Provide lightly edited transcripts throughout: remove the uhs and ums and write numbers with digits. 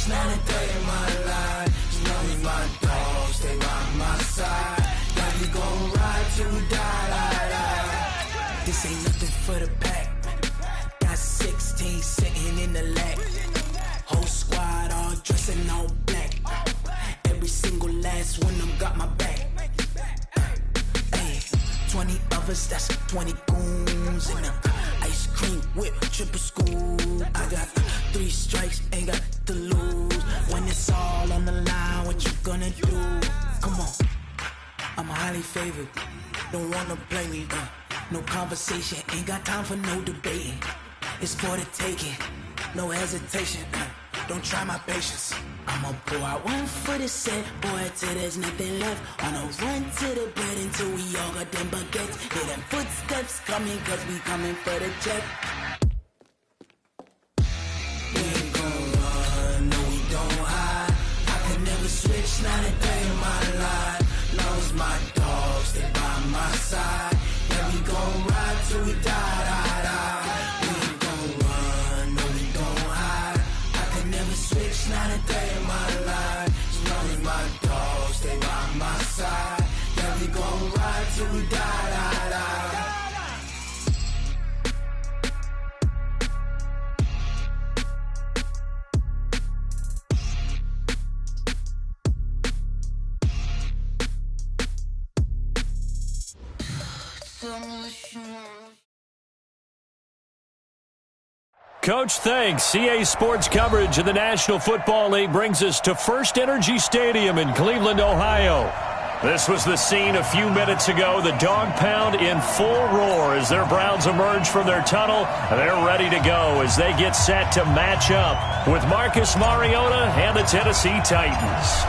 not a day in my life. As long as my dogs stay by my side. Yeah, we gon' ride till we die. This ain't nothing for the pack. Got 16 sitting in the lap. Whole squad all dressing all black. Every single last one of them got my back. 20 of us, that's 20 goons in the ice cream whip, triple scoop. I got 3 strikes, ain't got to lose. When it's all on the line, what you gonna do? Come on, I'm highly favored. Don't wanna play me, no conversation. Ain't got time for no debating. It's for the taking, no hesitation. Don't try my patience. I'ma pour out one for the set, boy, till there's nothing left. On a run to the bed until we all got them baguettes. Hear them footsteps coming, cause we coming for the jet. We ain't gon' run, no we don't hide. I can never switch, not a day in my life. Long as my dogs stay by my side. Yeah, we gon' ride till we die. We ain't gon' run, no we don't hide. I can never switch, not a day in my life. As long as my dogs stay by my side. Yeah, we gon' ride till we die. Coach, thanks. CA Sports coverage of the National Football League brings us to First Energy Stadium in Cleveland, Ohio. This was the scene a few minutes ago. The dog pound in full roar as their Browns emerge from their tunnel. They're ready to go as they get set to match up with Marcus Mariota and the Tennessee Titans.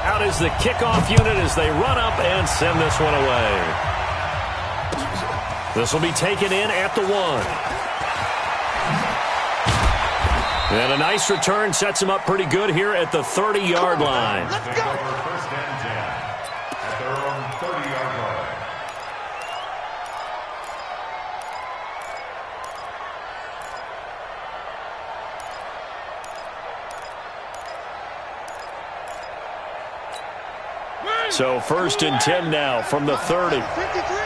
Out is the kickoff unit as they run up and send this one away. This will be taken in at the 1. And a nice return sets him up pretty good here at the 30-yard line. Let's go. First and 10 at their own 30-yard line. So first and 10 now from the 30. 53.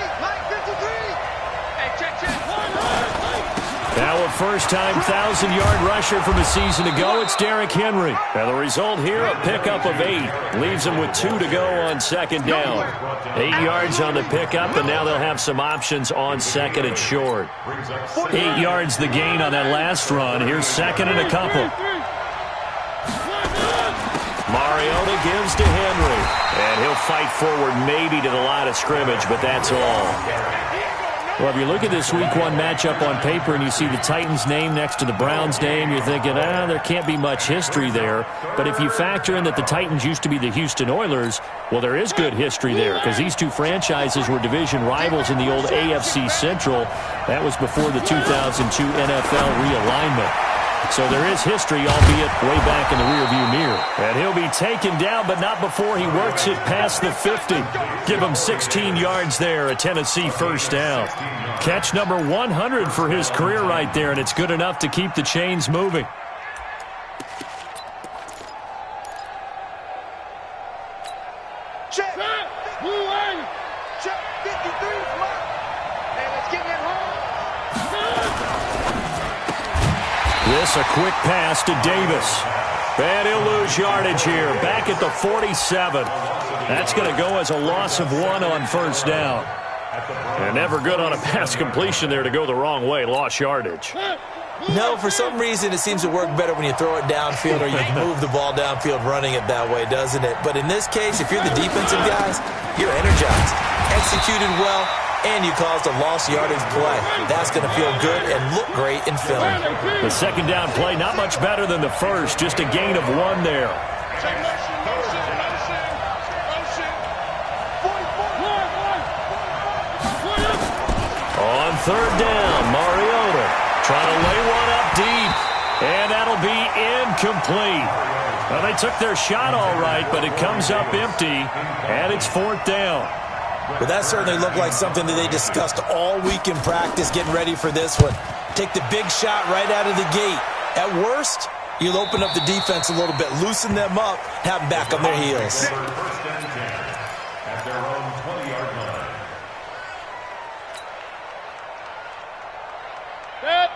Now a first-time 1,000-yard rusher from a season ago, it's Derrick Henry. And the result here, a pickup of 8. Leaves him with 2 to go on second down. 8 yards on the pickup, and now they'll have some options on second and short. 8 yards the gain on that last run. Here's second and a couple. Mariota gives to Henry. And he'll fight forward maybe to the line of scrimmage, but that's all. Well, if you look at this Week 1 matchup on paper and you see the Titans' name next to the Browns' name, you're thinking, there can't be much history there. But if you factor in that the Titans used to be the Houston Oilers, well, there is good history there because these two franchises were division rivals in the old AFC Central. That was before the 2002 NFL realignment. So there is history, albeit way back in the rearview mirror. And he'll be taken down, but not before he works it past the 50. Give him 16 yards there, a Tennessee first down. Catch number 100 for his career right there, and it's good enough to keep the chains moving. Check. Check. 53. And let's get him home. This a quick pass to Davis. And he'll lose yardage here. Back at the 47. That's going to go as a loss of 1 on first down. And never good on a pass completion there to go the wrong way. Lost yardage. No, for some reason it seems to work better when you throw it downfield or you move the ball downfield running it that way, doesn't it? But in this case, if you're the defensive guys, you're energized, executed well, and you caused a lost yardage play. That's going to feel good and look great in film. The second down play, not much better than the first. Just a gain of 1 there. On third down, Mariota trying to lay one up deep. And that'll be incomplete. Well, they took their shot all right, but it comes up empty. And it's fourth down. Well, that certainly looked like something that they discussed all week in practice, getting ready for this one. Take the big shot right out of the gate. At worst, You'll open up the defense a little bit, loosen them up, have them back on their heels. First and 10 at their own 20-yard line.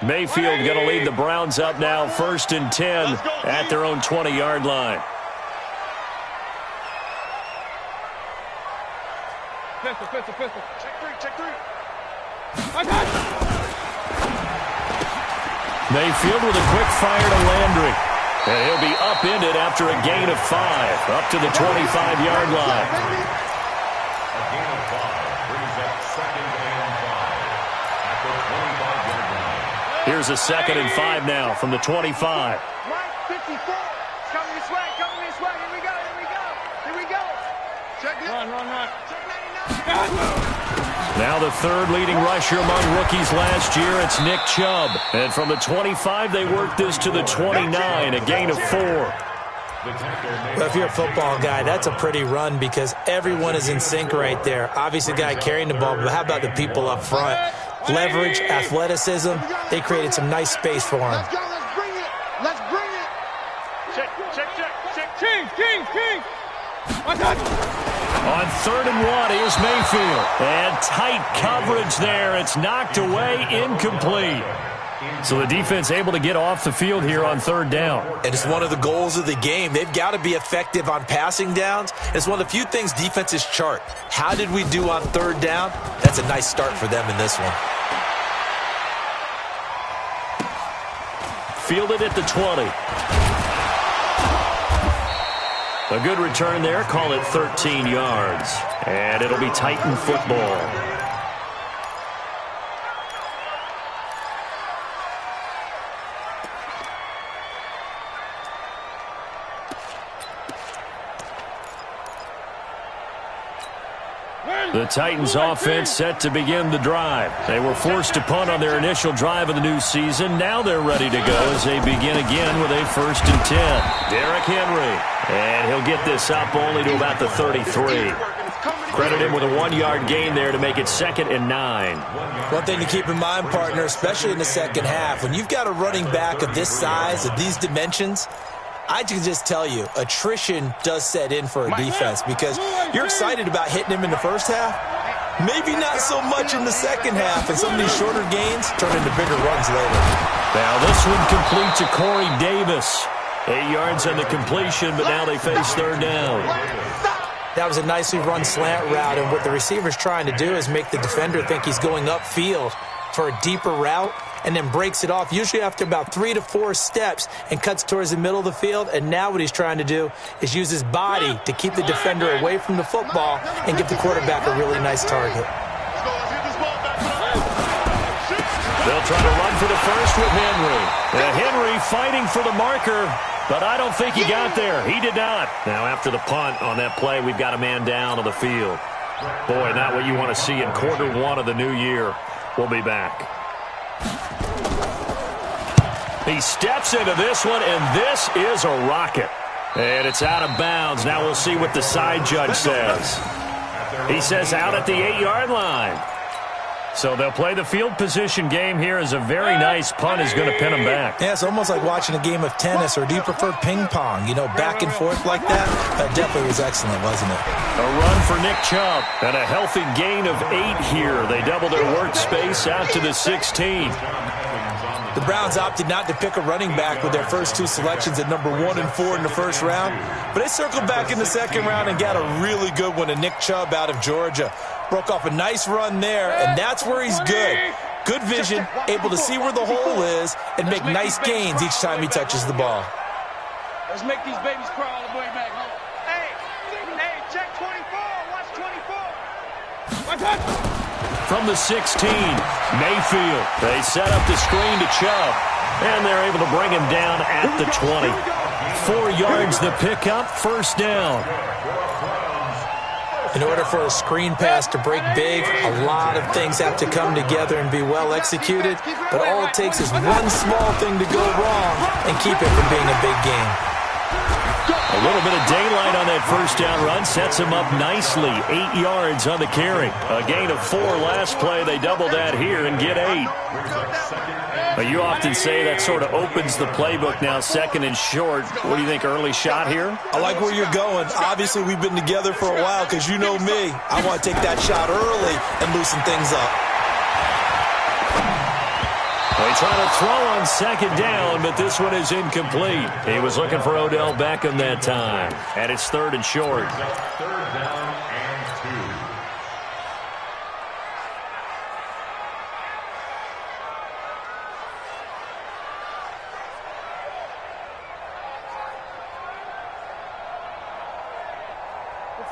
Mayfield going to lead the Browns up now, 1st and 10 at their own 20-yard line. Pistol. Check three. Mayfield with a quick fire to Landry. And he'll be upended after a gain of 5, up to the 25-yard line. A gain of 5 brings up 2nd and 5 at the 25-yard line. Here's a 2nd and 5 now from the 25. Mike, 54. It's coming this way. Here we go. Check it. Run. Check 99. Now the 3rd leading rusher among rookies last year, it's Nick Chubb. And from the 25, they work this to the 29, a gain of 4. Well, if you're a football guy, that's a pretty run because everyone is in sync right there. Obviously, the guy carrying the ball, but how about the people up front? Leverage, athleticism, they created some nice space for him. Let's bring it. Check. King. On 3rd and 1, here's Mayfield. And tight coverage there. It's knocked away, incomplete. So the defense able to get off the field here on 3rd down. And it's one of the goals of the game. They've got to be effective on passing downs. It's one of the few things defenses chart. How did we do on 3rd down? That's a nice start for them in this one. Fielded at the 20. A good return there. Call it 13 yards. And it'll be Titan football. The Titans offense set to begin the drive. They were forced to punt on their initial drive of the new season. Now they're ready to go as they begin again with a 1st and 10. Derrick Henry. And he'll get this up only to about the 33. Credit him with a 1-yard gain there to make it 2nd and 9. One thing to keep in mind, partner, especially in the second half, when you've got a running back of this size, of these dimensions, I can just tell you, attrition does set in for a defense because you're excited about hitting him in the first half. Maybe not so much in the second half, and some of these shorter gains turn into bigger runs later. Now this one complete to Corey Davis. 8 yards on the completion, but now they face 3rd down. That was a nicely run slant route, and what the receiver's trying to do is make the defender think he's going upfield for a deeper route, and then breaks it off, usually after about 3 to 4 steps, and cuts towards the middle of the field. And now what he's trying to do is use his body to keep the defender away from the football and give the quarterback a really nice target. They'll try to run for the first with Henry. Henry fighting for the marker, but I don't think he got there. He did not. Now after the punt on that play, we've got a man down on the field. Boy, not what you want to see in quarter 1 of the new year. We'll be back. He steps into this one, and this is a rocket. And it's out of bounds. Now we'll see what the side judge says. He says out at the 8-yard line. So they'll play the field position game here as a very nice punt is going to pin them back. Yeah, it's almost like watching a game of tennis, or do you prefer ping pong? You know, back and forth like that? That definitely was excellent, wasn't it? A run for Nick Chubb and a healthy gain of 8 here. They double their workspace out to the 16. The Browns opted not to pick a running back with their first 2 selections at number 1 and 4 in the first round, but they circled back in the second round and got a really good one in Nick Chubb out of Georgia. Broke off a nice run there, and that's where he's good. Good vision, able to see where the hole is, and make nice gains each time he touches the ball. Let's make these babies crawl all the way back home. Hey, check 24. Watch 24. From the 16, Mayfield. They set up the screen to Chubb, and they're able to bring him down at the 20. 4 yards the pickup, 1st down. In order for a screen pass to break big, a lot of things have to come together and be well executed, but all it takes is one small thing to go wrong and keep it from being a big game. A little bit of daylight on that first down run sets him up nicely. 8 yards on the carry. A gain of 4 last play. They double that here and get 8. But you often say that sort of opens the playbook now, second and short. What do you think, early shot here? I like where you're going. Obviously, we've been together for a while because you know me. I want to take that shot early and loosen things up. They try to throw on second down, but this one is incomplete. He was looking for Odell Beckham that time. And it's third and short. Third down and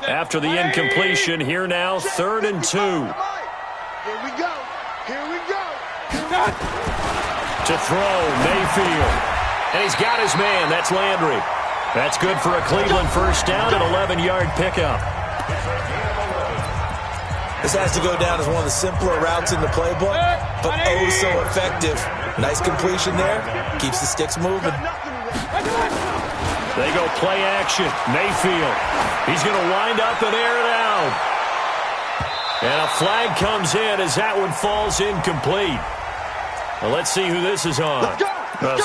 2. After the incompletion, here now, third and 2. Here we go. Here we go. To throw, Mayfield. And he's got his man. That's Landry. That's good for a Cleveland first down, an 11-yard pickup. This has to go down as one of the simpler routes in the playbook, but oh so effective. Nice completion there. Keeps the sticks moving. They go play action. Mayfield. He's going to wind up and air it out. And a flag comes in as that one falls incomplete. Well, let's see who this is on.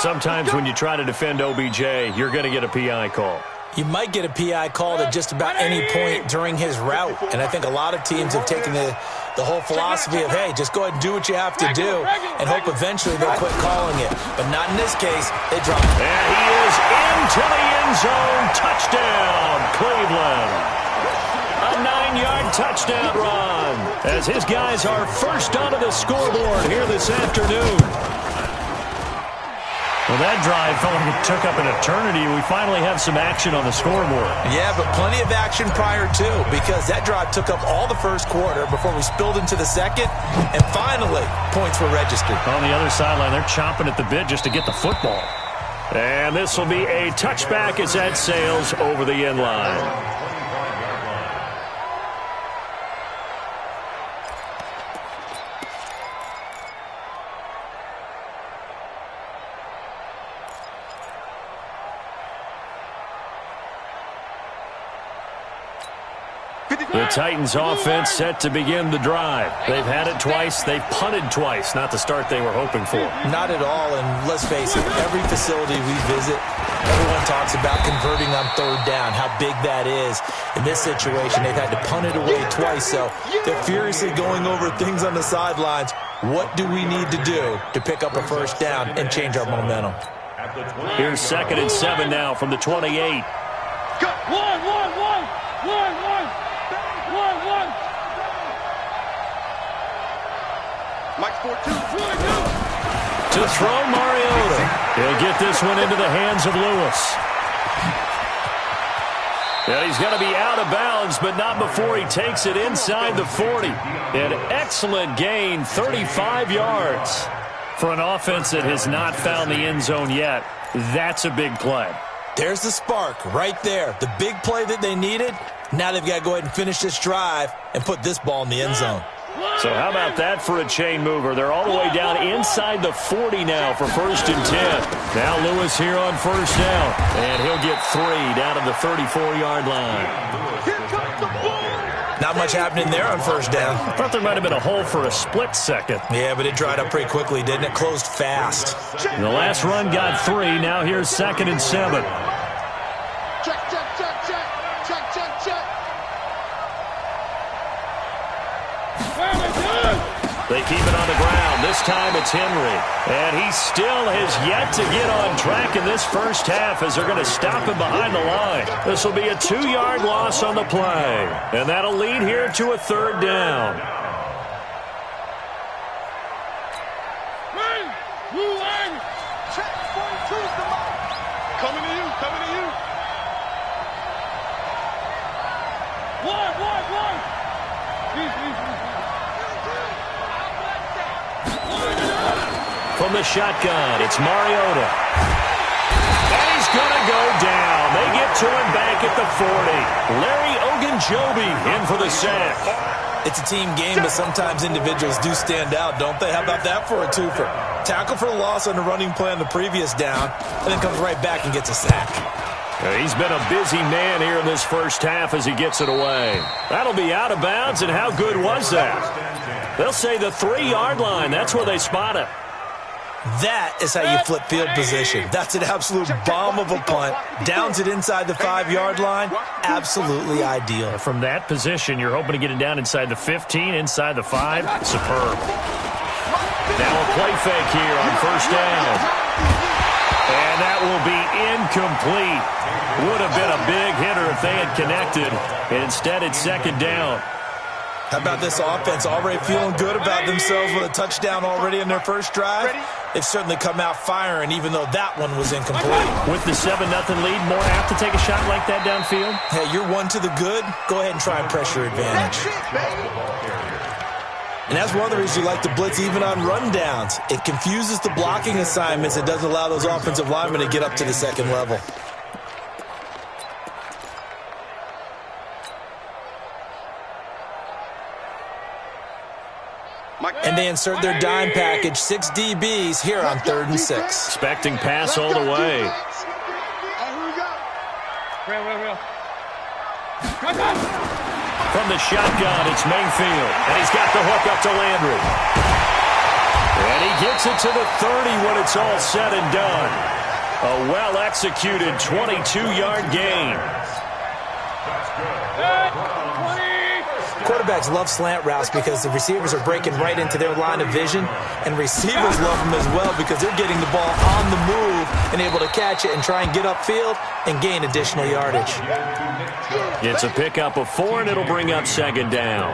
Sometimes when you try to defend OBJ, you're going to get a PI call. You might get a PI called at just about any point during his route. And I think a lot of teams have taken the whole philosophy of, hey, just go ahead and do what you have to do and hope eventually they'll quit calling it. But not in this case. They drop it. And he is into the end zone. Touchdown, Cleveland. A 9-yard touchdown run as his guys are first onto the scoreboard here this afternoon. Well, that drive felt like it took up an eternity. We finally have some action on the scoreboard. Yeah, but plenty of action prior to, because that drive took up all the first quarter before we spilled into the second, and finally, points were registered. On the other sideline, they're chomping at the bit just to get the football. And this will be a touchback as that sails over the end line. The Titans offense set to begin the drive. They've had it twice. They've punted twice. Not the start they were hoping for. Not at all, and let's face it, every facility we visit, everyone talks about converting on third down, how big that is. In this situation, they've had to punt it away twice, so they're furiously going over things on the sidelines. What do we need to do to pick up a first down and change our momentum? Here's 2nd and 7 now from the 28. Go. One. Mike's 4-2. To throw, Mariota. He'll get this one into the hands of Lewis. And he's going to be out of bounds, but not before he takes it inside the 40. An excellent gain, 35 yards. For an offense that has not found the end zone yet, that's a big play. There's the spark right there. The big play that they needed. Now they've got to go ahead and finish this drive and put this ball in the end zone. So how about that for a chain mover? They're all the way down inside the 40 now for 1st and 10. Now Lewis here on first down. And he'll get 3 down to the 34-yard line. Not much happening there on first down. I thought there might have been a hole for a split second. Yeah, but it dried up pretty quickly, didn't it? Closed fast. The last run got 3. Now here's 2nd and 7. Check. They keep it on the ground. This time it's Henry. And he still has yet to get on track in this first half as they're going to stop him behind the line. This will be a 2-yard loss on the play. And that'll lead here to a 3rd down. Check. 42's the mark. Coming to you. One. From the shotgun, it's Mariota. And he's going to go down. They get to him back at the 40. Larry Ogunjobi in for the sack. It's a team game, but sometimes individuals do stand out, don't they? How about that for a twofer? Tackle for a loss on the running play on the previous down, and then comes right back and gets a sack. He's been a busy man here in this first half as he gets it away. That'll be out of bounds, and how good was that? They'll say the 3-yard line. That's where they spot it. That is how you flip field position. That's an absolute bomb of a punt. Downs it inside the 5-yard line. Absolutely ideal. From that position, you're hoping to get it down inside the 15, inside the 5. Superb. Now a play fake here on first down. And that will be incomplete. Would have been a big hitter if they had connected. Instead, it's second down. How about this offense already feeling good about themselves with a touchdown already in their first drive? They've certainly come out firing, even though that one was incomplete. With the 7-0 lead, more apt to take a shot like that downfield? Hey, you're one to the good. Go ahead and try and pressure advantage. And that's one of the reasons you like to blitz even on rundowns. It confuses the blocking assignments. It doesn't allow those offensive linemen to get up to the second level. And they insert their dime package, 6 DBs here on 3rd and 6. Expecting pass all the way. From the shotgun, it's Mayfield. And he's got the hook up to Landry. And he gets it to the 30 when it's all said and done. A well-executed 22-yard gain. Quarterbacks love slant routes because the receivers are breaking right into their line of vision, and receivers love them as well because they're getting the ball on the move and able to catch it and try and get upfield and gain additional yardage. It's a pickup of 4, and it'll bring up second down.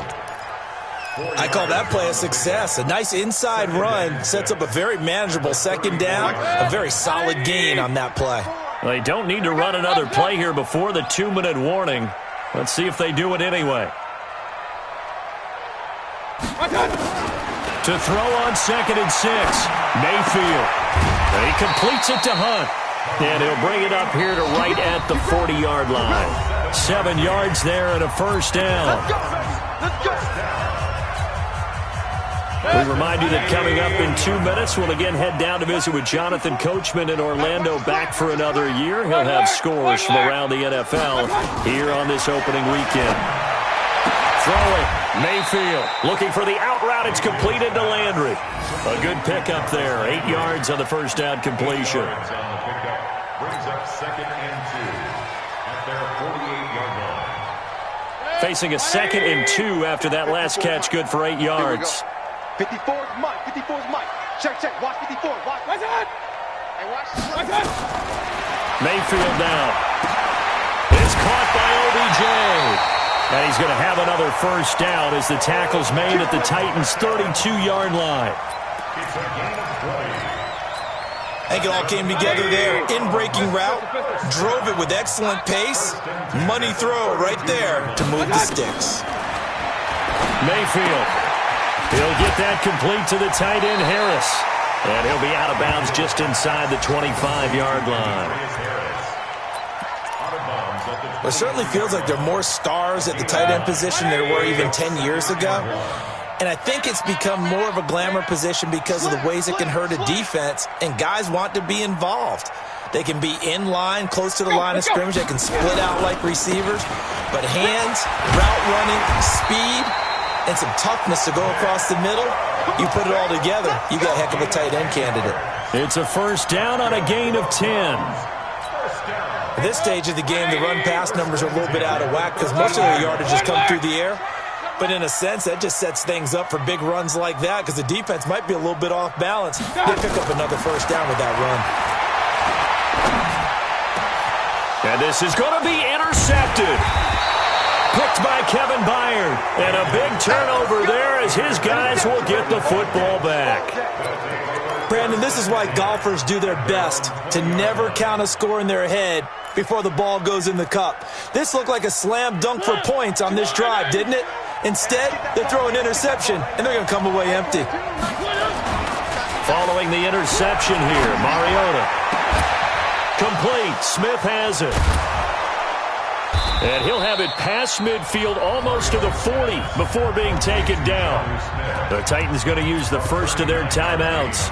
I call that play a success. A nice inside run sets up a very manageable second down, a very solid gain on that play. They don't need to run another play here before the 2-minute warning. Let's see if they do it anyway. To throw on 2nd and 6, Mayfield. He completes it to Hunt. And he'll bring it up here to right at the 40-yard line. 7 yards there and a first down. We remind you that coming up in 2 minutes, we'll again head down to visit with Jonathan Coachman in Orlando, back for another year. He'll have scores from around the NFL here on this opening weekend. Throwing, Mayfield looking for the out route. It's completed to Landry. A good pickup there. 8 yards on the first down completion. Brings up 2nd and 2 at their 48-yard line. Facing a 2nd and 2 after that last catch. Good for 8 yards. 54's Mike. 54's Mike. Check. Watch 54. Watch. Hey, watch. Mayfield now. It's caught by OBJ. And he's going to have another first down as the tackle's made at the Titans' 32-yard line. I think it all came together there. In-breaking route, drove it with excellent pace. Money throw right there to move the sticks. Mayfield. He'll get that complete to the tight end, Harris. And he'll be out of bounds just inside the 25-yard line. It certainly feels like there are more stars at the tight end position than there were even 10 years ago. And I think it's become more of a glamour position because of the ways it can hurt a defense, and guys want to be involved. They can be in line, close to the line of scrimmage. They can split out like receivers. But hands, route running, speed, and some toughness to go across the middle, you put it all together, you got a heck of a tight end candidate. It's a first down on a gain of 10. At this stage of the game, the run-pass numbers are a little bit out of whack because most of the yardage has come through the air. But in a sense, that just sets things up for big runs like that because the defense might be a little bit off balance. They pick up another first down with that run. And this is going to be intercepted. Picked by Kevin Byard. And a big turnover there as his guys will get the football back. Brandon, this is why golfers do their best to never count a score in their head before the ball goes in the cup. This looked like a slam dunk for points on this drive, didn't it? Instead, they throw an interception, and they're going to come away empty. Following the interception here, Mariota. Complete. Smith has it. And he'll have it past midfield almost to the 40 before being taken down. The Titans going to use the first of their timeouts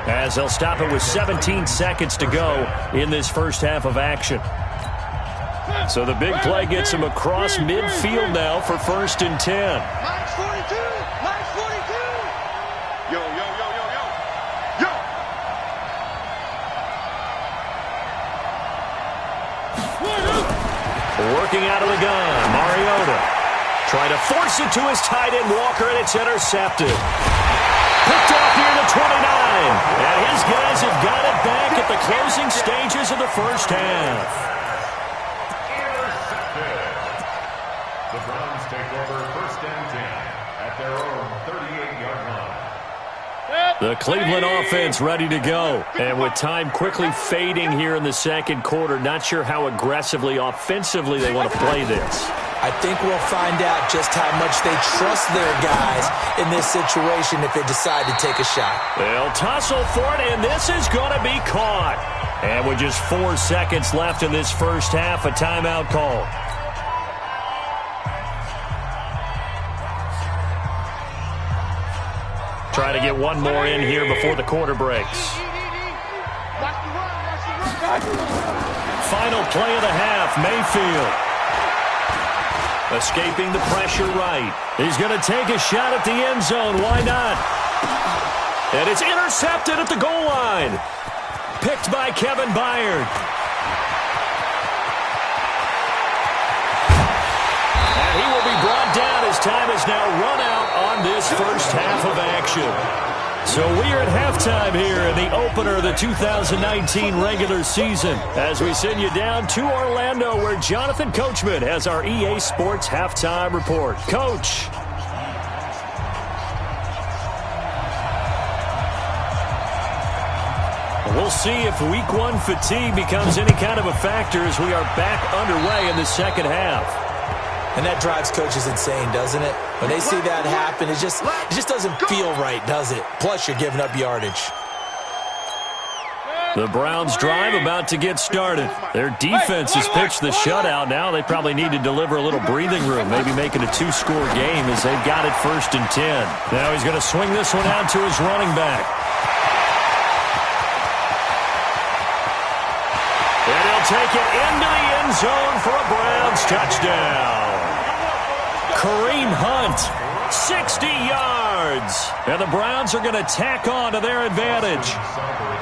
as they'll stop it with 17 seconds to go in this first half of action. So the big play gets him across midfield now for 1st and 10. Minus 42. Minus 42. Yo, yo, yo, yo, yo. Yo. Working out of the gun, Mariota. Trying to force it to his tight end, Walker, and it's intercepted. Picked off near the 29. And his guys have got it back at the closing stages of the first half. Intercepted. The Browns take over 1st and 10 at their own 38-yard line. The Cleveland offense ready to go. And with time quickly fading here in the second quarter, not sure how aggressively, offensively they want to play this. I think we'll find out just how much they trust their guys in this situation if they decide to take a shot. They'll tussle for it, and this is going to be caught. And with just 4 seconds left in this first half, a timeout call. Try to get one more in here before the quarter breaks. Final play of the half, Mayfield. Escaping the pressure right. He's going to take a shot at the end zone. Why not? And it's intercepted at the goal line. Picked by Kevin Byard. And he will be brought down as time is now run out on this first half of action. So we are at halftime here in the opener of the 2019 regular season as we send you down to Orlando where Jonathan Coachman has our EA Sports halftime report. Coach. We'll see if week 1 fatigue becomes any kind of a factor as we are back underway in the second half. And that drives coaches insane, doesn't it? When they see that happen, it just doesn't feel right, does it? Plus, you're giving up yardage. The Browns drive about to get started. Their defense has pitched the shutout now. They probably need to deliver a little breathing room, maybe make it a 2-score game as they've got it 1st and 10. Now he's going to swing this one out to his running back. And he'll take it into the end zone for a Browns touchdown. Kareem Hunt, 60 yards. And the Browns are going to tack on to their advantage.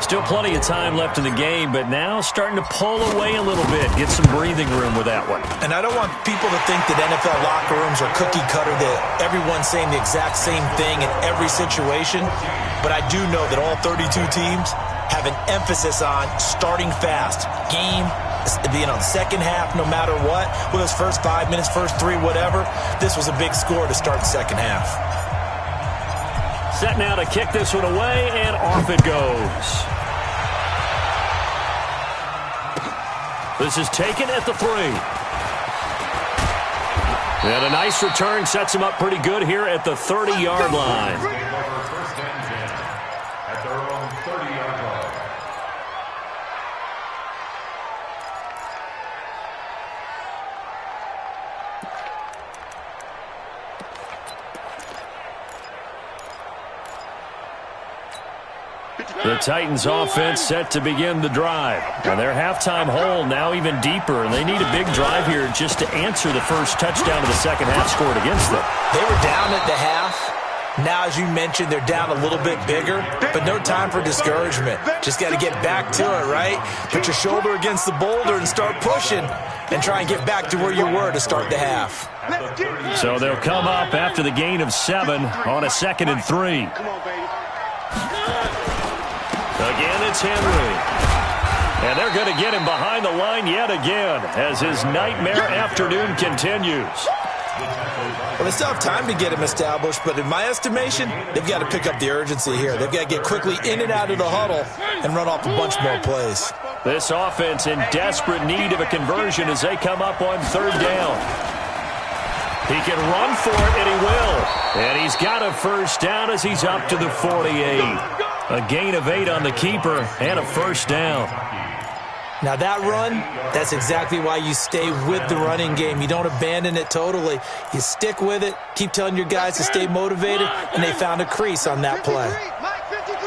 Still plenty of time left in the game, but now starting to pull away a little bit. Get some breathing room with that one. And I don't want people to think that NFL locker rooms are cookie cutter, that everyone's saying the exact same thing in every situation. But I do know that all 32 teams have an emphasis on starting fast. Game, being on second half no matter what, with those first 5 minutes, first 3, whatever. This was a big score to start the second half. Set now to kick this one away, and off it goes. This is taken at the 3. And a nice return sets him up pretty good here at the 30-yard line. First and 10 at their own 30-yard line. The Titans offense set to begin the drive. And their halftime hole now even deeper, and they need a big drive here just to answer the first touchdown of the second half scored against them. They were down at the half. Now, as you mentioned, they're down a little bit bigger, but no time for discouragement. Just got to get back to it, right? Put your shoulder against the boulder and start pushing and try and get back to where you were to start the half. So they'll come up after the gain of 7 on a 2nd and 3. Again, it's Henry. And they're going to get him behind the line yet again as his nightmare afternoon continues. Well, they still have time to get him established, but in my estimation, they've got to pick up the urgency here. They've got to get quickly in and out of the huddle and run off a bunch more plays. This offense in desperate need of a conversion as they come up on 3rd down. He can run for it, and he will. And he's got a first down as he's up to the 48. A gain of 8 on the keeper and a first down. Now that run, that's exactly why you stay with the running game. You don't abandon it totally. You stick with it, keep telling your guys to stay motivated, and they found a crease on that play. Mike 53.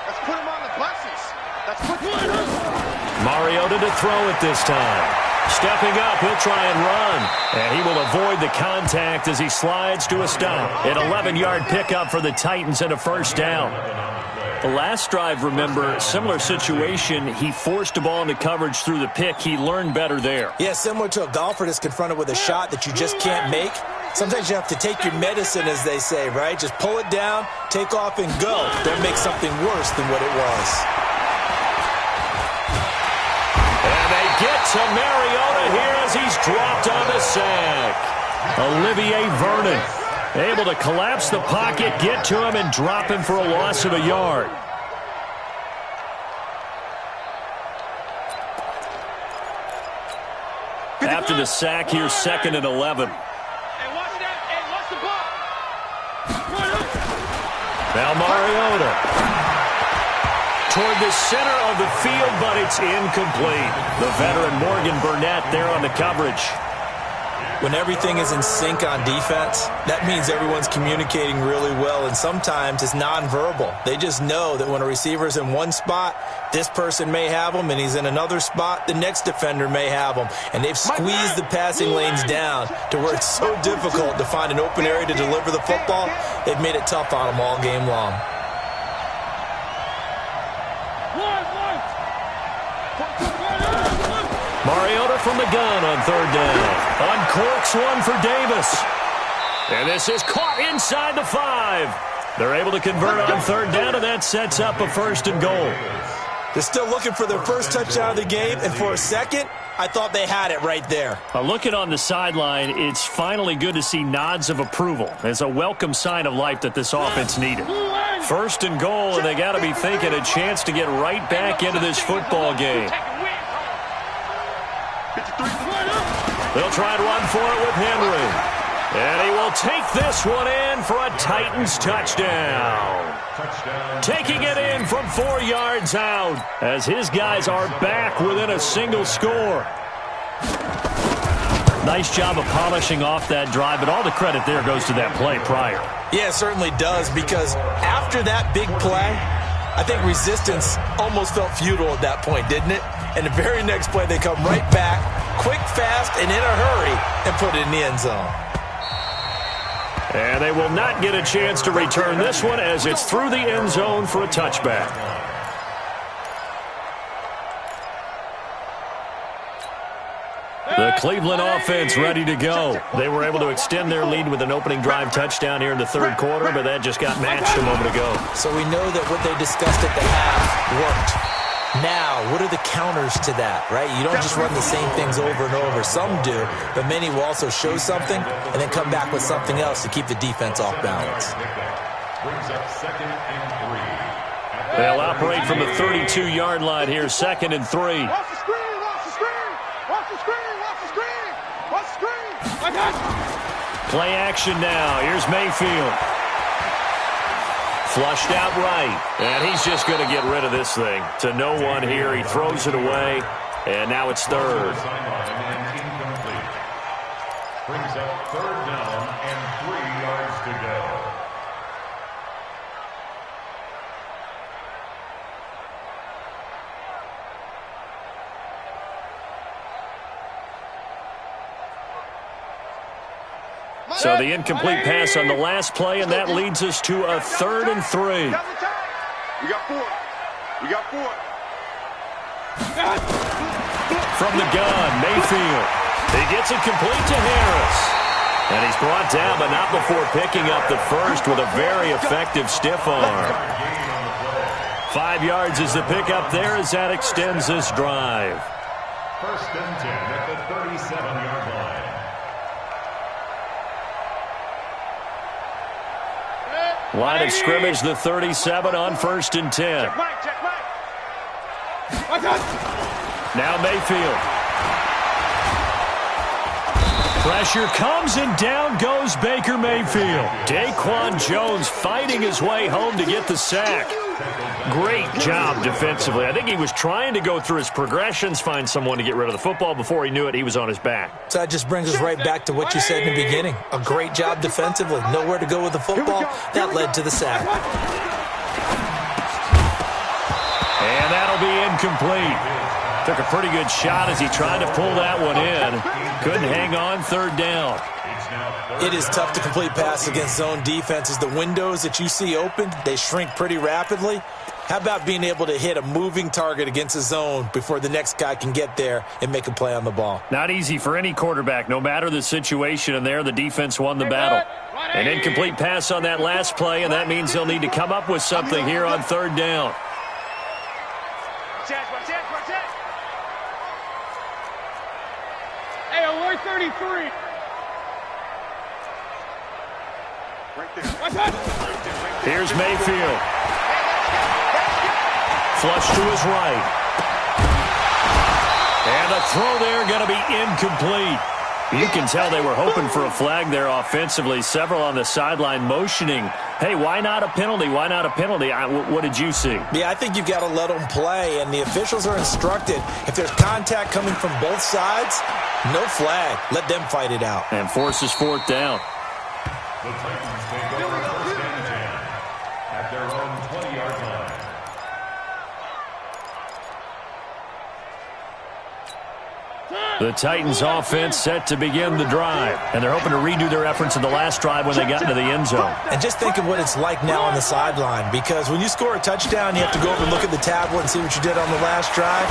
Let's put him on the buses. Let's put him on. Mariota to throw it this time. Stepping up, he'll try and run. And he will avoid the contact as he slides to a stop. An 11-yard pickup for the Titans and a first down. The last drive, remember, similar situation. He forced a ball into coverage through the pick. He learned better there. Yeah, similar to a golfer that's confronted with a shot that you just can't make. Sometimes you have to take your medicine, as they say, right? Just pull it down, take off, and go. Don't make something worse than what it was. And they get to Mariota here as he's dropped on the sack. Olivier Vernon able to collapse the pocket, get to him, and drop him for a loss of a yard. After the sack, here's 2nd and 11. Now Mariota toward the center of the field, but it's incomplete. The veteran Morgan Burnett there on the coverage. When everything is in sync on defense, that means everyone's communicating really well, and sometimes it's nonverbal. They just know that when a receiver's in one spot, this person may have him, and he's in another spot, the next defender may have him. And they've squeezed the passing lanes down to where it's so difficult to find an open area to deliver the football. They've made it tough on them all game long. Mariota from the gun on 3rd down. Uncorks one for Davis. And this is caught inside the 5. They're able to convert on 3rd down, and that sets up a 1st and goal. They're still looking for their first touchdown of the game, and for a second, I thought they had it right there. Looking on the sideline, it's finally good to see nods of approval. It's a welcome sign of life that this offense needed. 1st and goal, and they got to be thinking a chance to get right back into this football game. They'll try and run for it with Henry. And he will take this one in for a Titans touchdown. Taking it in from 4 yards out as his guys are back within a single score. Nice job of polishing off that drive, but all the credit there goes to that play prior. Yeah, it certainly does, because after that big play, I think resistance almost felt futile at that point, didn't it? And the very next play, they come right back, quick, fast, and in a hurry, and put it in the end zone. And they will not get a chance to return this one as it's through the end zone for a touchback. The Cleveland offense ready to go. They were able to extend their lead with an opening drive touchdown here in the 3rd quarter, but that just got matched a moment ago. So we know that what they discussed at the half worked. Now, what are the counters to that, right? You don't just run the same things over and over. Some do, but many will also show something and then come back with something else to keep the defense off balance. They'll operate from the 32-yard line here, 2nd and 3. Watch the screen, watch the screen, watch the screen, watch the screen, watch the screen. Play action now. Here's Mayfield. Flushed out right, and he's just going to get rid of this thing. To no one here, he throws it away, and now it's 3rd. Brings up 3rd down and 3 yards to go. So the incomplete pass on the last play, and that leads us to a 3rd and 3. We got 4. We got 4. From the gun, Mayfield. He gets it complete to Harris. And he's brought down, but not before picking up the first with a very effective stiff arm. 5 yards is the pickup there as that extends this drive. 1st and 10 at the 37-yard line. Line of scrimmage, the 37 on 1st and 10. Check right. Now Mayfield. Pressure comes, and down goes Baker Mayfield. Daquan Jones fighting his way home to get the sack. Great job defensively. I think he was trying to go through his progressions, find someone to get rid of the football. Before he knew it, he was on his back. So that just brings us right back to what you said in the beginning. A great job defensively. Nowhere to go with the football. That led to the sack. And that'll be incomplete. Took a pretty good shot as he tried to pull that one in. Couldn't hang on, third down. It is tough to complete passes against zone defenses. The windows that you see open, they shrink pretty rapidly. How about being able to hit a moving target against a zone before the next guy can get there and make a play on the ball? Not easy for any quarterback, no matter the situation, and there the defense won the battle. An incomplete pass on that last play, and that means they'll need to come up with something here on third down. Hey, alert 33. Here's Mayfield. Flush to his right. And the throw there going to be incomplete. You can tell they were hoping for a flag there offensively. Several on the sideline motioning, hey, why not a penalty? Why not a penalty? What did you see? Yeah, I think you've got to let them play, and the officials are instructed. If there's contact coming from both sides, no flag. Let them fight it out. And forces fourth down. The Titans take over first and 10 at their own 20-yard line. The Titans offense set to begin the drive, and they're hoping to redo their efforts in the last drive when they got into the end zone. And just think of what it's like now on the sideline, because when you score a touchdown, you have to go over and look at the tablet and see what you did on the last drive.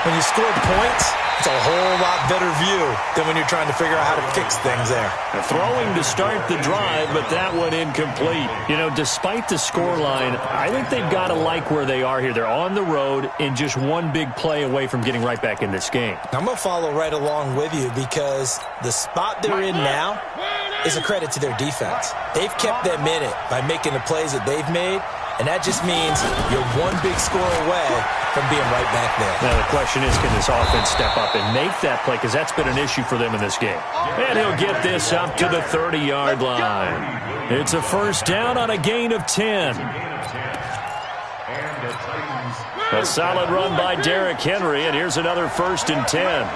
When you score points, it's a whole lot better view than when you're trying to figure out how to fix things there. They're throwing to start the drive, but that one incomplete. You know, despite the scoreline, I think they've got to like where they are here. They're on the road and just one big play away from getting right back in this game. I'm going to follow right along with you, because the spot they're in now is a credit to their defense. They've kept them in it by making the plays that they've made, and that just means you're one big score away from being right back there. Now the question is, can this offense step up and make that play, because that's been an issue for them in this game. And he'll get this up to the 30-yard line. It's a first down on a gain of 10. A solid run by Derrick Henry, and here's another first and 10.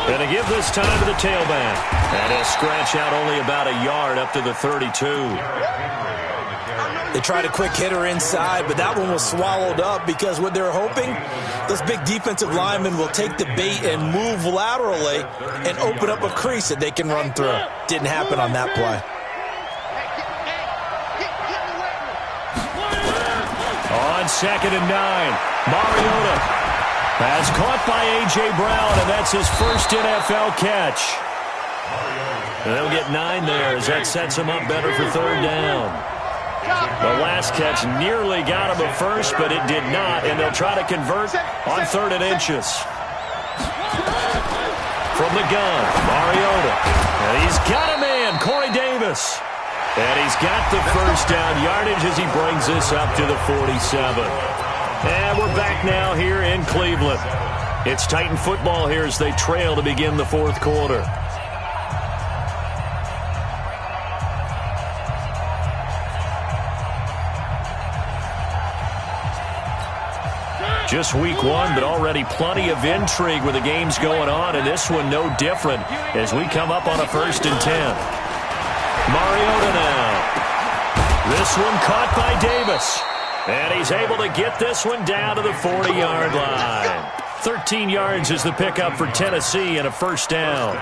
Going to give this time to the tailback. And he'll scratch out only about a yard up to the 32. They tried a quick hitter inside, but that one was swallowed up, because what they're hoping, those big defensive linemen will take the bait and move laterally and open up a crease that they can run through. Didn't happen on that play. On 2nd and 9, Mariota has caught by A.J. Brown, and that's his first NFL catch. And they'll get 9 there as that sets him up better for third down. The last catch nearly got him a first, but it did not, and they'll try to convert on 3rd and inches. From the gun, Mariota. And he's got a man, Corey Davis. And he's got the first down yardage as he brings this up to the 47. And we're back now here in Cleveland. It's Titan football here as they trail to begin the fourth quarter. Just week one, but already plenty of intrigue with the games going on, and this one no different as we come up on a 1st and 10. Mariota now. This one caught by Davis. And he's able to get this one down to the 40-yard line. 13 yards is the pickup for Tennessee and a first down.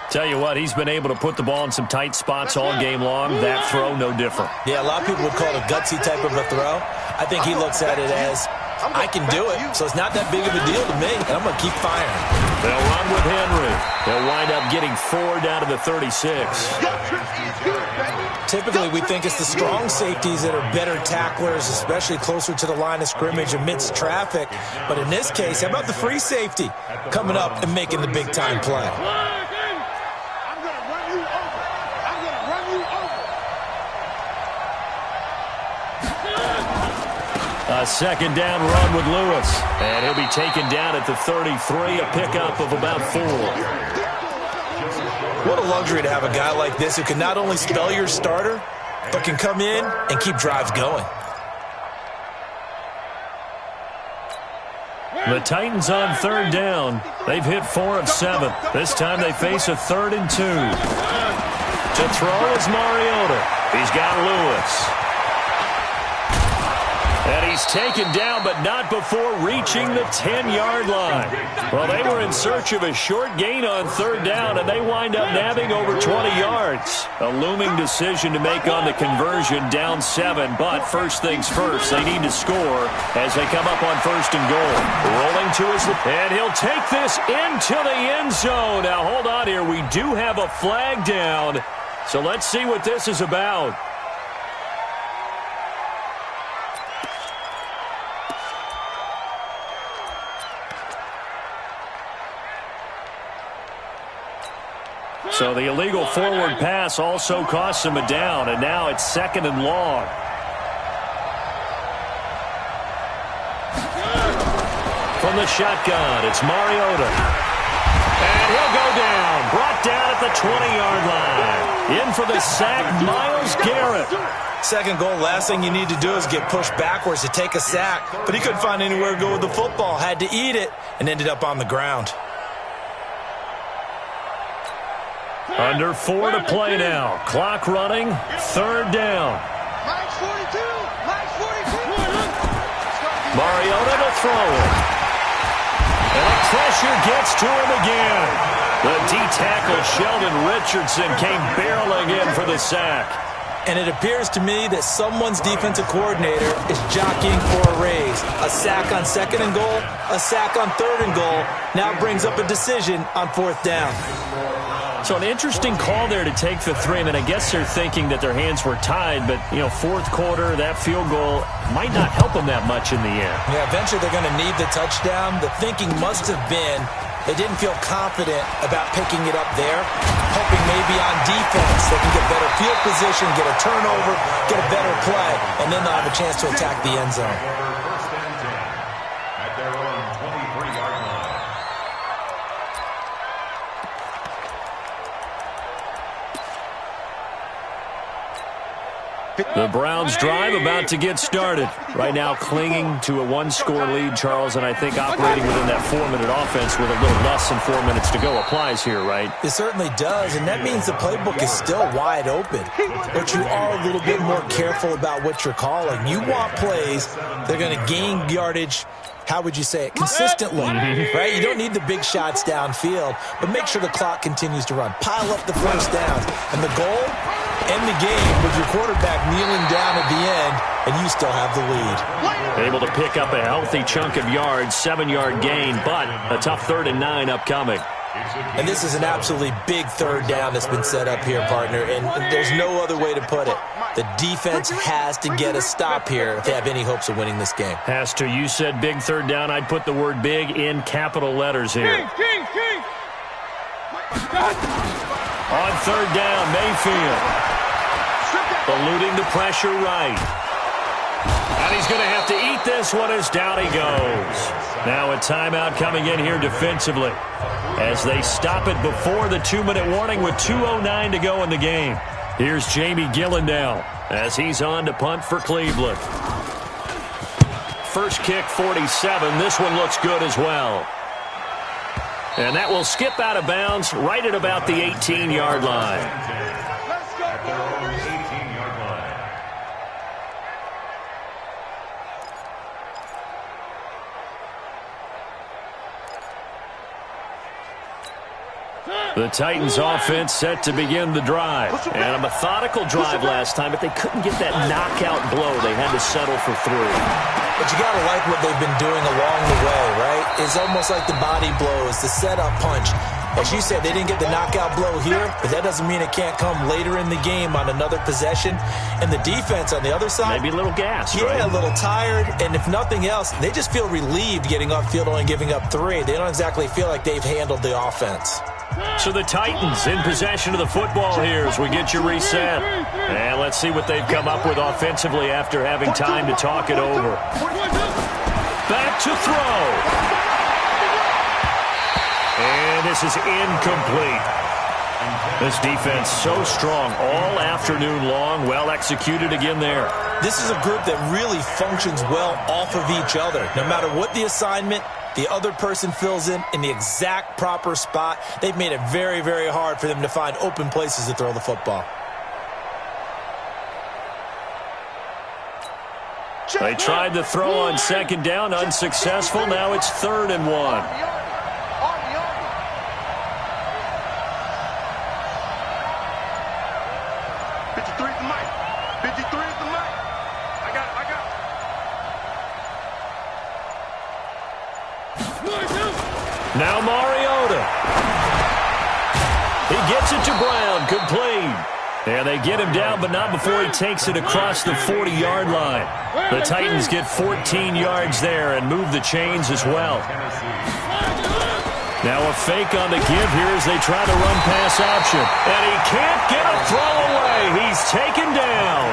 Tell you what, he's been able to put the ball in some tight spots all game long. That throw, no different. Yeah, a lot of people would call it a gutsy type of a throw. I think he looks at it as, I can do it, so it's not that big of a deal to me, and I'm going to keep firing. They'll run with Henry. They'll wind up getting 4 down to the 36. Typically, we think it's the strong safeties that are better tacklers, especially closer to the line of scrimmage amidst traffic. But in this case, how about the free safety coming up and making the big-time play? I'm going to run you over. I'm going to run you over. A second down run with Lewis. And he'll be taken down at the 33, a pickup of about 4. What a luxury to have a guy like this who can not only spell your starter, but can come in and keep drives going. The Titans on third down. They've hit 4 of 7. This time they face a 3rd and 2. To throw is Mariota. He's got Lewis. And he's taken down, but not before reaching the 10-yard line. Well, they were in search of a short gain on third down, and they wind up nabbing over 20 yards. A looming decision to make on the conversion, down 7. But first things first, they need to score as they come up on first and goal. Rolling to his left, and he'll take this into the end zone. Now, hold on here. We do have a flag down, so let's see what this is about. So the illegal forward pass also costs him a down, and now it's second and long. From the shotgun, it's Mariota. And he'll go down, brought down at the 20-yard line. In for the sack, Myles Garrett. Second goal, last thing you need to do is get pushed backwards to take a sack. But he couldn't find anywhere to go with the football, had to eat it, and ended up on the ground. Under 4 to play now. Clock running. Third down. Max 42. Max 42. Mariota to throw it. And the pressure gets to him again. The D-tackle Sheldon Richardson came barreling in for the sack. And it appears to me that someone's defensive coordinator is jockeying for a raise. A sack on second and goal, a sack on third and goal. Now brings up a decision on fourth down. So an interesting call there to take the 3. I mean, I guess they're thinking that their hands were tied, but, you know, fourth quarter, that field goal might not help them that much in the end. Yeah, eventually they're going to need the touchdown. The thinking must have been they didn't feel confident about picking it up there, hoping maybe on defense they can get better field position, get a turnover, get a better play, and then they'll have a chance to attack the end zone. First and 10 at their own 23-yard line. The Browns drive about to get started. Right now clinging to a 1-score lead, Charles, and I think operating within that 4-minute offense with a little less than 4 minutes to go applies here, right? It certainly does, and that means the playbook is still wide open. But you are a little bit more careful about what you're calling. You want plays that are going to gain yardage, how would you say it, consistently, right? You don't need the big shots downfield, but make sure the clock continues to run. Pile up the first downs. And the goal, end the game with your quarterback kneeling down at the end, and you still have the lead. Able to pick up a healthy chunk of yards, 7-yard gain, but a tough 3rd and 9 upcoming. And this is an absolutely big third down that's been set up here, partner, and there's no other way to put it. The defense has to get a stop here if they have any hopes of winning this game. Has to. You said big third down. I'd put the word big in capital letters here. King. On third down, Mayfield. Eluding the pressure right. And he's going to have to eat this one as down he goes. Now a timeout coming in here defensively as they stop it before the 2-minute warning with 2:09 to go in the game. Here's Jamie Gillen now as he's on to punt for Cleveland. First kick, 47. This one looks good as well. And that will skip out of bounds right at about the 18-yard line. Let's go, At their own 18-yard line. The Titans offense set to begin the drive. And a methodical drive last time, but they couldn't get that knockout blow. They had to settle for 3. But you got to like what they've been doing along the way, right? It's almost like the body blows, the setup punch. As you said, they didn't get the knockout blow here, but that doesn't mean it can't come later in the game on another possession. And the defense on the other side, maybe a little gas, yeah, right? a little tired. And if nothing else, they just feel relieved getting off field only giving up 3. They don't exactly feel like they've handled the offense. So the Titans in possession of the football here as we get you reset. And let's see what they've come up with offensively after having time to talk it over. Back to throw. And this is incomplete. This defense so strong all afternoon long. Well executed again there. This is a group that really functions well off of each other. No matter what the assignment, the other person fills in the exact proper spot. They've made it very, very hard for them to find open places to throw the football. They tried the throw on second down, unsuccessful. Now it's 3rd and 1. 53 is the mic. 53 is the mic. I got it. Now Mariota. He gets it to Brown, complete. And they get him down, but not before he takes it across the 40-yard line. The Titans get 14 yards there and move the chains as well. Now a fake on the give here as they try to run pass option. And he can't get a throw away. He's taken down.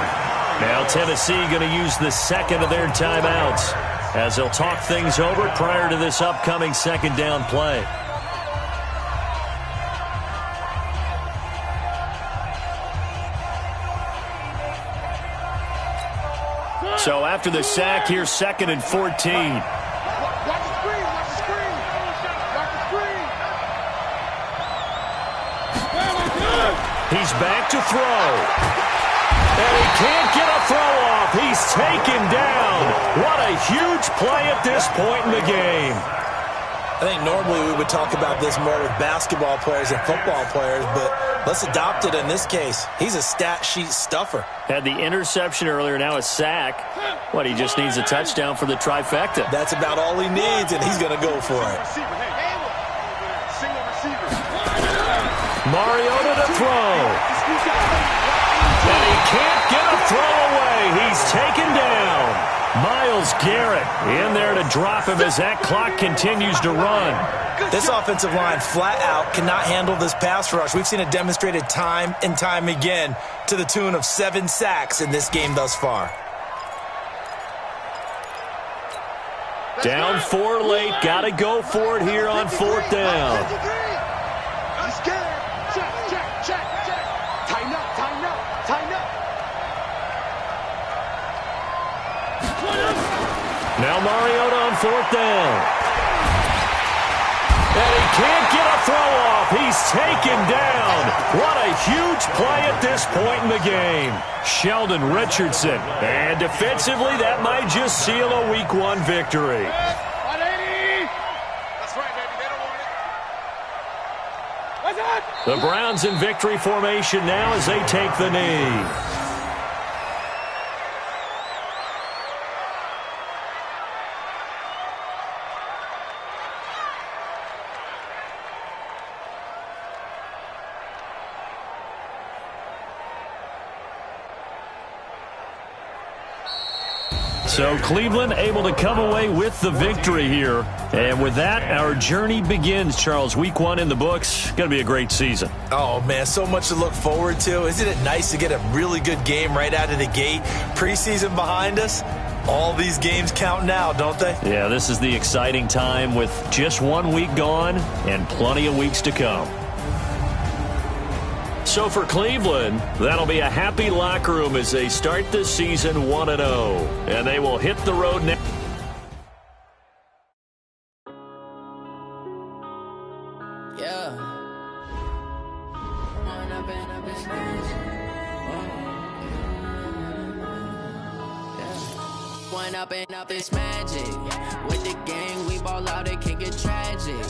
Now Tennessee going to use the second of their timeouts as they'll talk things over prior to this upcoming second down play. So after the sack, here's 2nd and 14. Watch the screen. Watch the screen. Watch the screen. He's back to throw. And he can't get a throw off. He's taken down. What a huge play at this point in the game. I think normally we would talk about this more with basketball players and football players, but let's adopt it in this case. He's a stat sheet stuffer. Had the interception earlier, now a sack. What, he just needs a touchdown for the trifecta. That's about all he needs, and he's going to go for it. Single receiver. Mariota to throw. And he can't get a throw away. He's taken down. Myles Garrett in there to drop him as that clock continues to run. This offensive line flat out cannot handle this pass rush. We've seen it demonstrated time and time again to the tune of 7 sacks in this game thus far. Down 4 late. Got to go for it here on 4th down. He's scared. Check. Tighten up. Now Mariota on 4th down. And he can't get a throw off. He's taken down. What a huge play at this point in the game. Sheldon Richardson. And defensively, that might just seal a Week 1 victory. 180. That's right, baby. They don't want it. The Browns in victory formation now as they take the knee. So Cleveland able to come away with the victory here. And with that, our journey begins, Charles. Week 1 in the books. Going to be a great season. Oh, man, so much to look forward to. Isn't it nice to get a really good game right out of the gate? Preseason behind us. All these games count now, don't they? Yeah, this is the exciting time with just 1 week gone and plenty of weeks to come. So for Cleveland, that'll be a happy locker room as they start this season 1-0. And they will hit the road next. Yeah. One up and up is magic. With the gang, we ball out, it can get tragic.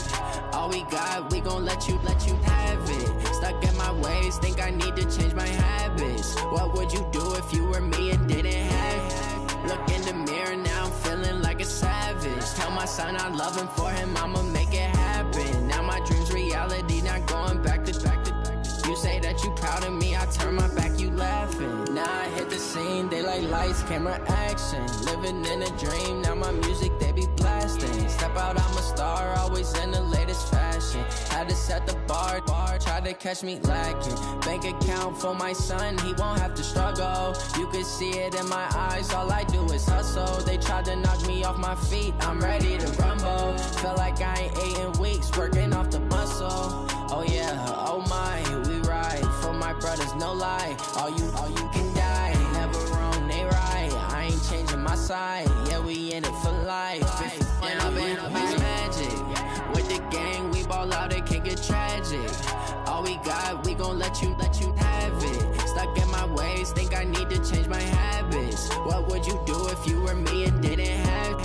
All we got, we gon' let you have it. Stuck in my ways, think I need to change my habits. What would you do if you were me and didn't have it? Look in the mirror, now I'm feeling like a savage. Tell my son I love him, for him I'ma make it happen. Now my dream's reality, not going back to back. You say that you proud of me, I turn my back, you laughing. Now I hit the scene, they like lights, camera, action. Living in a dream, now my music, they be blasting. Step out, I'm a star, always in the latest fashion. Had to set the bar, try to catch me lacking. Bank account for my son, he won't have to struggle. You could see it in my eyes, all I do is hustle. They tried to knock me off my feet, I'm ready to rumble. Feel like I ain't ate in weeks, working off the muscle. Oh yeah, oh my, we ride for my brothers, no lie. All you can die, never wrong, they right. I ain't changing my side, yeah, we in it for life. And I've been magic. With the gang, we ball out, it can get tragic. All we got, we gon' let you have it. Stuck in my ways, think I need to change my habits. What would you do if you were me and didn't have?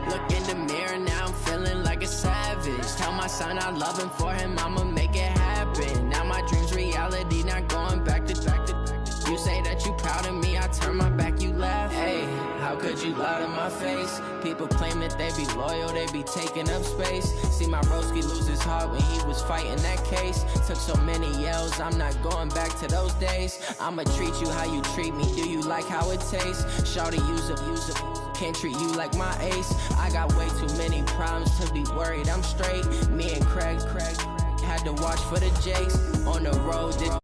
Look in the mirror, now I'm feeling like a savage. Tell my son I love him, for him I'ma make it happen. Now my dream's reality, not going back to. You say that you proud of me, I turn my back, you laugh. Hey, how could you lie to my face? People claim that they be loyal, they be taking up space. See my broski lose his heart when he was fighting that case. Took so many yells, I'm not going back to those days. I'ma treat you how you treat me, do you like how it tastes? Shawty, use up, can't treat you like my ace. I got way too many problems to be worried, I'm straight. Me and Craig had to watch for the Jakes. On the road,